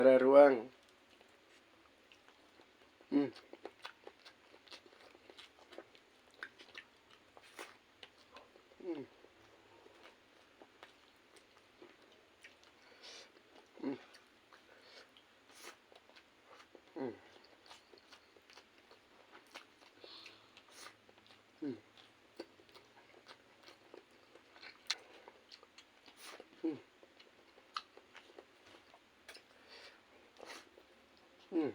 Ada ruang. Hmm. Hmm. Hmm. Hmm. Hmm. Hmm. Hmm.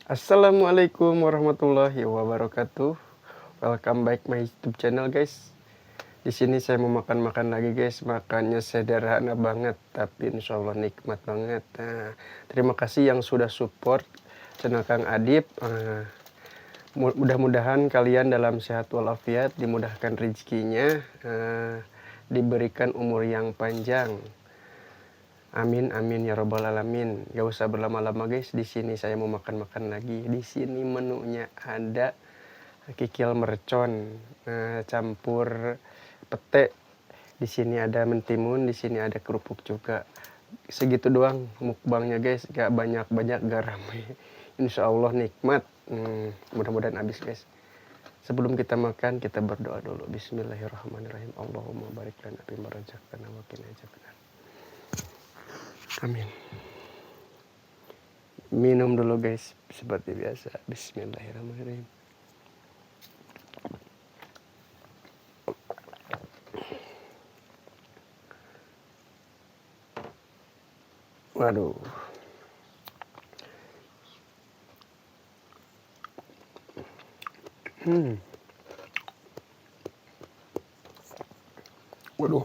Assalamualaikum warahmatullahi wabarakatuh. Welcome back my YouTube channel, guys. Di sini saya mau makan lagi, guys. Makannya sederhana banget, tapi insya Allah nikmat banget. Nah, terima kasih yang sudah support channel Kang Adip. Mudah-mudahan kalian dalam sehat walafiat, dimudahkan rezekinya, diberikan umur yang panjang. Amin amin ya robbal alamin. Gak usah berlama-lama, guys. Di sini saya mau makan lagi. Di sini menunya ada kikil mercon, campur pete. Di sini ada mentimun, di sini ada kerupuk juga. Segitu doang mukbangnya, guys. Gak banyak-banyak, gak ramai. Insya Allah nikmat. Mudah-mudahan habis, guys. Sebelum kita makan, kita berdoa dulu. Bismillahirrahmanirrahim. Allahumma barik lana fima razaqtana wa qina adzabannar. Amin. Minum dulu, guys, seperti biasa. Bismillahirrahmanirrahim. Waduh. Waduh.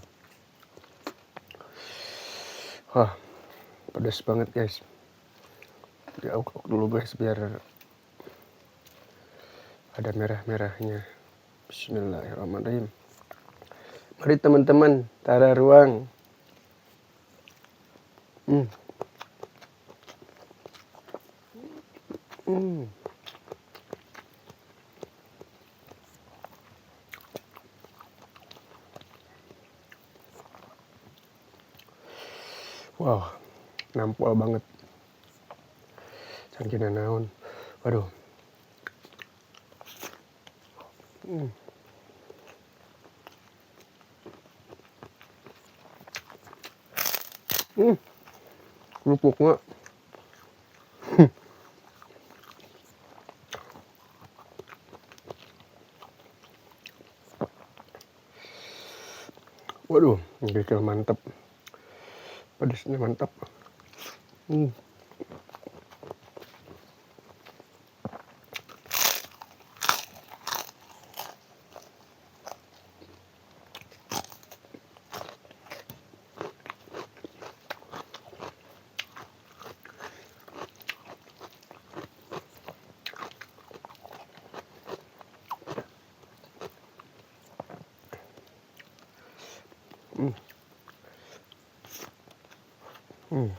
Wah, pedas banget, guys. Diauk-auk dulu, guys, biar ada merah-merahnya. Bismillahirrahmanirrahim. Mari teman-teman, tara ruang. Hmm. Hmm. Wow, nampol banget. Saking naon. Waduh. Kerupuknya. Waduh, gokil, mantep. Pedasnya mantap. Hmm. Hmm. Hmm.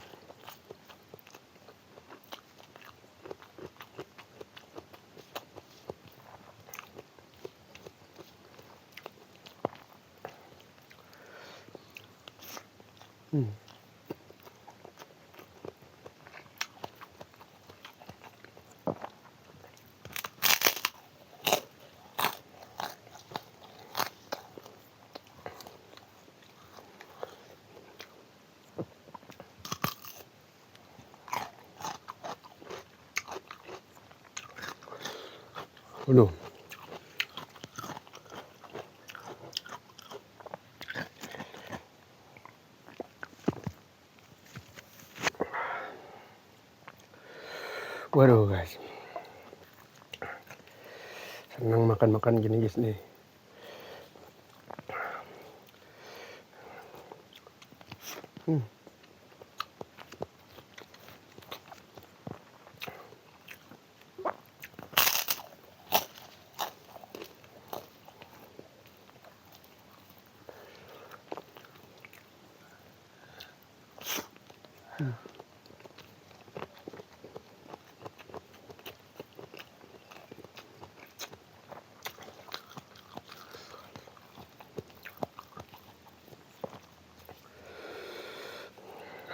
Hmm. Waduh. Waduh, guys. Senang makan-makan gini, guys, nih. Hmm.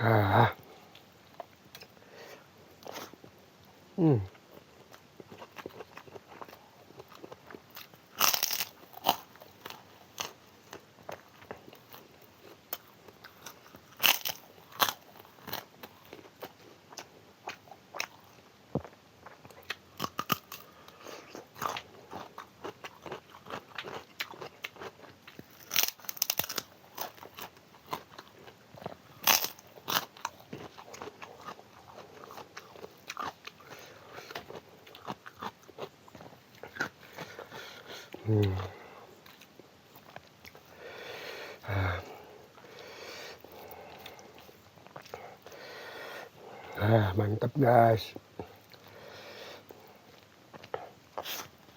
Ah. Hmm. Hmm. Mantap guys.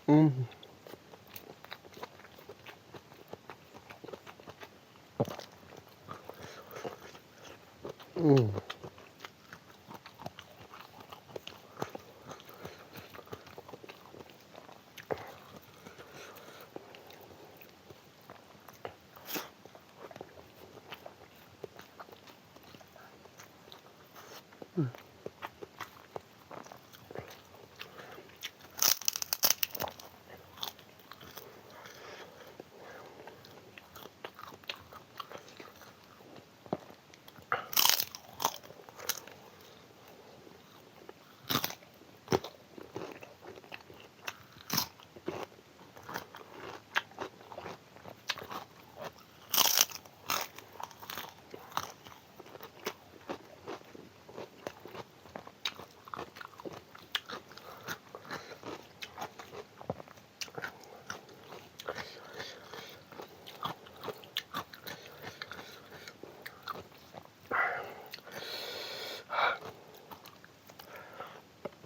Hmm. Hmm.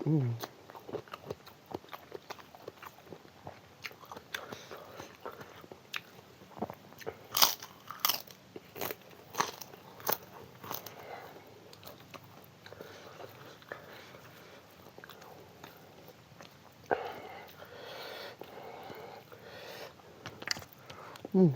Hmm. Hmm.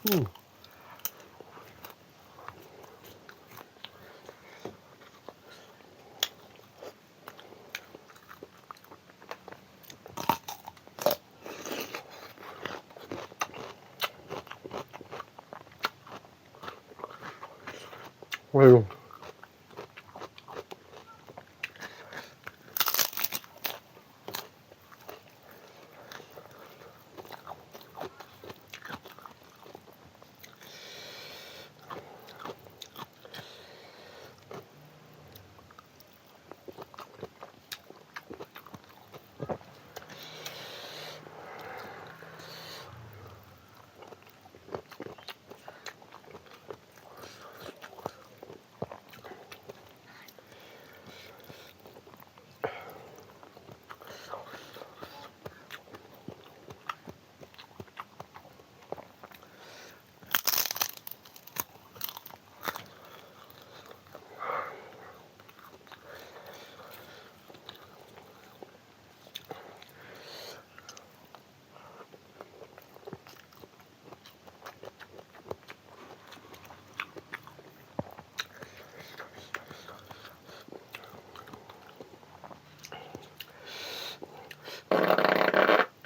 Hmm. Waduh.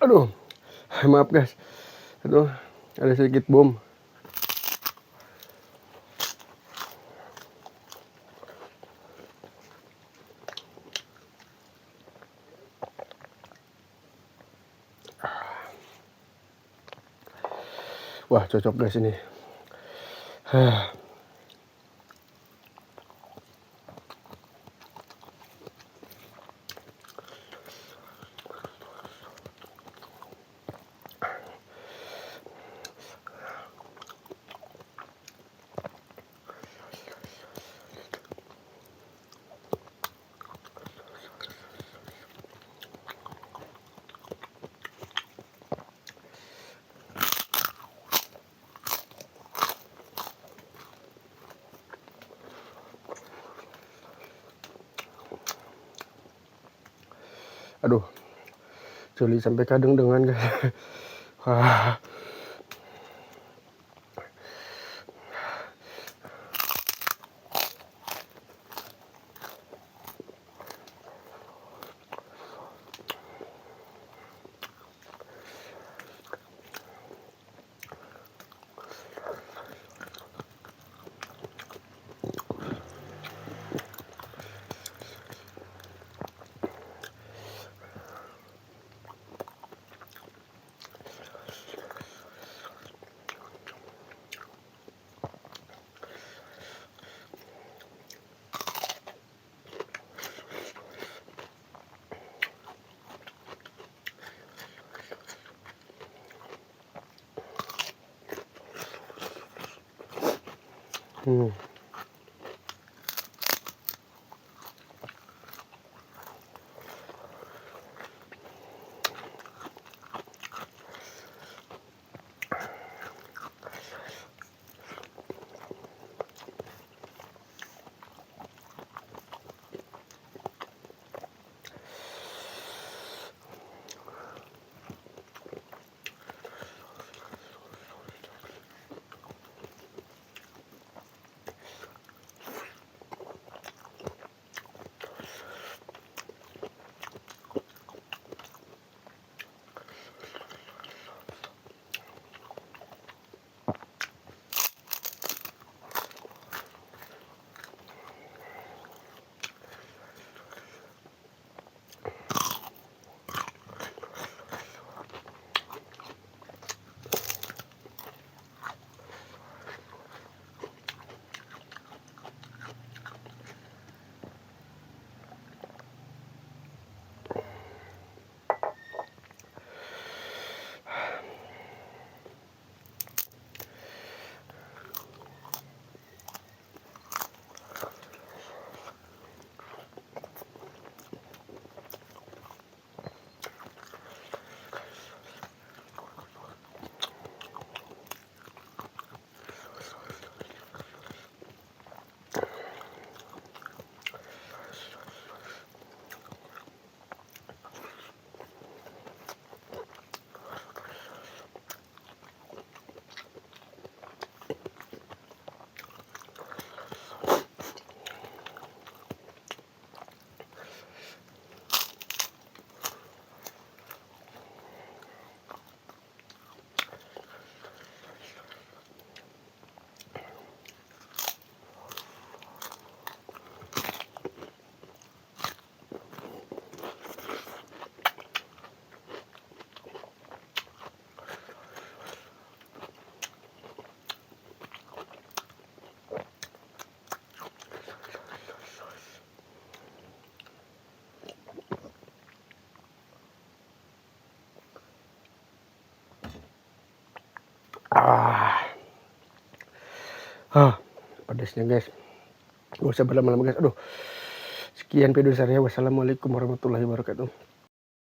Aduh. Maaf guys. Aduh, ada sedikit bom. Wah, cocok guys ini. Aduh, Juli sampai kadang dengan guys. Wah. Hmm. Pedasnya guys. Gak usah berlama-lama guys. Aduh. Sekian video saya. Wassalamualaikum warahmatullahi wabarakatuh.